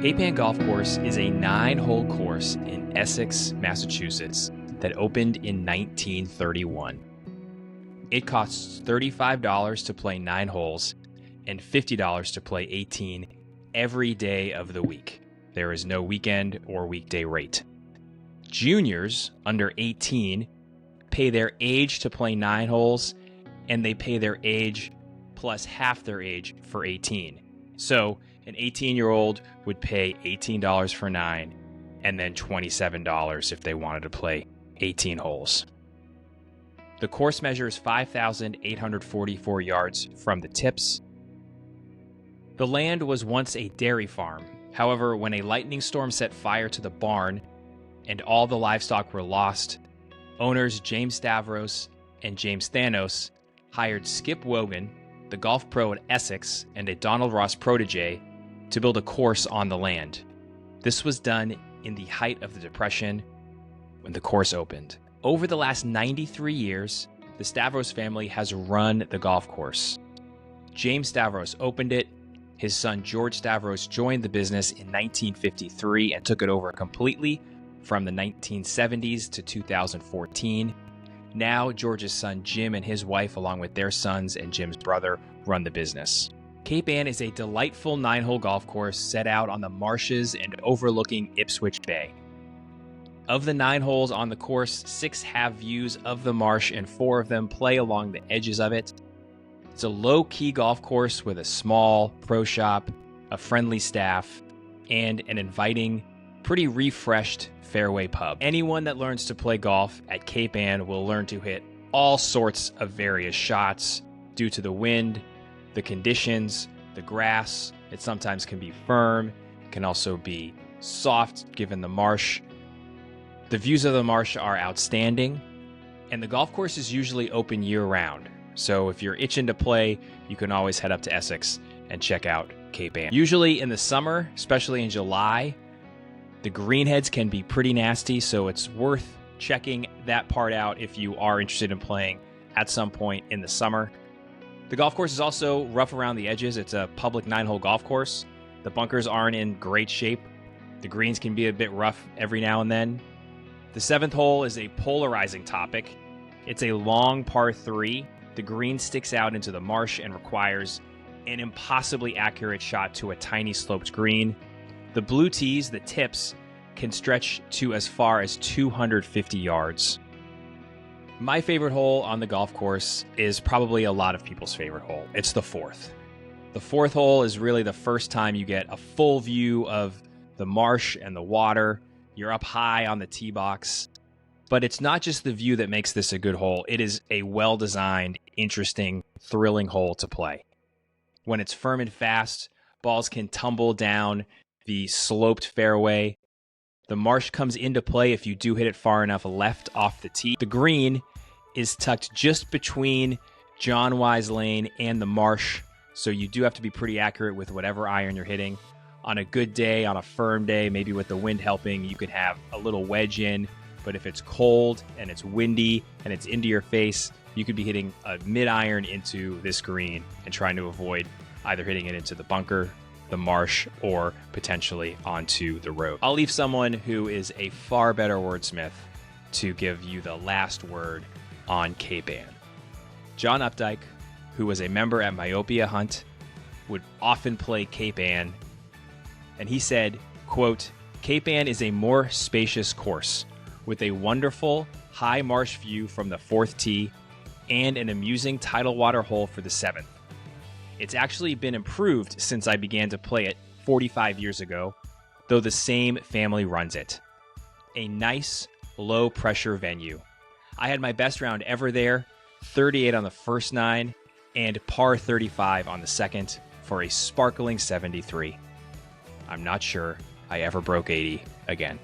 Cape Ann Golf Course is a 9-hole course in Essex, Massachusetts that opened in 1931. It costs $35 to play 9 holes and $50 to play 18 every day of the week. There is no weekend or weekday rate. Juniors under 18 pay their age to play 9 holes, and they pay their age plus half their age for 18. So an 18-year-old would pay $18 for 9 and then $27 if they wanted to play 18 holes. The course measures 5,844 yards from the tips. The land was once a dairy farm. However, when a lightning storm set fire to the barn and all the livestock were lost, owners James Stavros and James Thanos hired Skip Wogan, the golf pro at Essex and a Donald Ross protege, to build a course on the land. This was done in the height of the Depression when the course opened. Over the last 93 years, the Stavros family has run the golf course. James Stavros opened it. His son George Stavros joined the business in 1953 and took it over completely from the 1970s to 2014. Now, George's son Jim and his wife, along with their sons and Jim's brother, run the business. Cape Ann is a delightful 9-hole golf course set out on the marshes and overlooking Ipswich Bay. Of the 9 holes on the course, 6 have views of the marsh and 4 of them play along the edges of it. It's a low-key golf course with a small pro shop, a friendly staff, and an inviting, pretty refreshed fairway pub. Anyone that learns to play golf at Cape Ann will learn to hit all sorts of various shots due to the wind, the conditions, the grass. It sometimes can be firm. It can also be soft given the marsh. The views of the marsh are outstanding, and the golf course is usually open year-round. So if you're itching to play, you can always head up to Essex and check out Cape Ann. Usually in the summer, especially in July, the greenheads can be pretty nasty, so it's worth checking that part out if you are interested in playing at some point in the summer. The golf course is also rough around the edges. It's a public 9-hole golf course. The bunkers aren't in great shape. The greens can be a bit rough every now and then. The 7th hole is a polarizing topic. It's a long par 3. The green sticks out into the marsh and requires an impossibly accurate shot to a tiny sloped green. The blue tees, the tips, can stretch to as far as 250 yards. My favorite hole on the golf course is probably a lot of people's favorite hole. It's the 4th. The 4th hole is really the first time you get a full view of the marsh and the water. You're up high on the tee box. But it's not just the view that makes this a good hole. It is a well-designed, interesting, thrilling hole to play. When it's firm and fast, balls can tumble down the sloped fairway. The marsh comes into play if you do hit it far enough left off the tee. The green is tucked just between John Wise Lane and the marsh, so you do have to be pretty accurate with whatever iron you're hitting. On a good day, on a firm day, maybe with the wind helping, you could have a little wedge in, but if it's cold and it's windy and it's into your face, you could be hitting a mid-iron into this green and trying to avoid either hitting it into the bunker, the marsh, or potentially onto the road. I'll leave someone who is a far better wordsmith to give you the last word on Cape Ann. John Updike, who was a member at Myopia Hunt, would often play Cape Ann, and he said, quote, "Cape Ann is a more spacious course with a wonderful high marsh view from the 4th tee and an amusing tidal water hole for the 7th. It's actually been improved since I began to play it 45 years ago, though the same family runs it. A nice, low-pressure venue. I had my best round ever there, 38 on the first 9, and par 35 on the second for a sparkling 73. I'm not sure I ever broke 80 again."